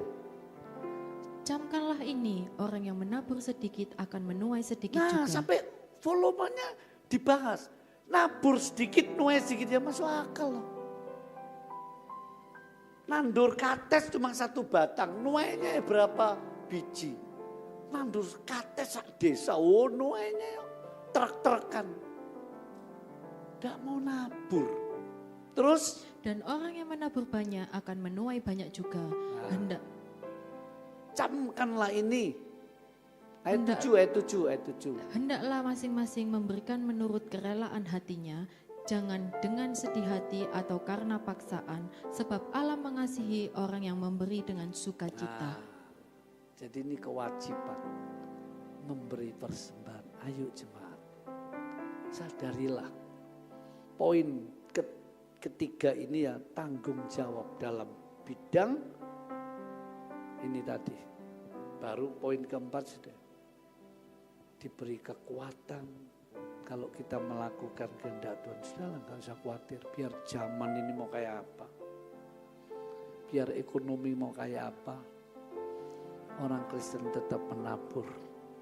S2: Camkanlah ini, orang yang menabur sedikit akan menuai sedikit
S1: Nah,
S2: juga.
S1: sampai volumenya dibahas. Nabur sedikit, nuai sedikit ya masuk akal loh. Nandur kates cuma 1 batang, nuainya berapa biji. Nandur kates sak desa, nuainya trek-trekan. Tidak mau nabur. Terus?
S2: Dan orang yang menabur banyak akan menuai banyak juga.
S1: Camkanlah ini. Ayat 7.
S2: Hendaklah masing-masing memberikan menurut kerelaan hatinya, jangan dengan sedih hati atau karena paksaan, sebab Allah mengasihi orang yang memberi dengan sukacita.
S1: Jadi ini kewajiban memberi persembahan. Ayo jemaat. sadarilah. Poin ketiga ini ya, tanggung jawab dalam bidang ini tadi. Baru poin keempat sudah diberi kekuatan. Kalau kita melakukan kehendak Tuhan, sudahlah gak usah khawatir. Biar zaman ini mau kayak apa, biar ekonomi mau kayak apa, orang Kristen tetap menabur,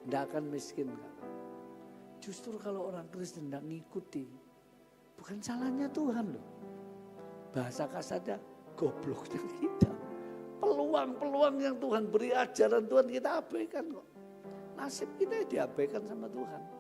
S1: tidak akan miskin. Justru kalau orang Kristen tidak ngikuti, bukan salahnya Tuhan loh. Bahasa kasarnya gobloknya kita. Peluang-peluang yang Tuhan beri, ajaran Tuhan kita abaikan kok. Nasib kita diabaikan sama Tuhan.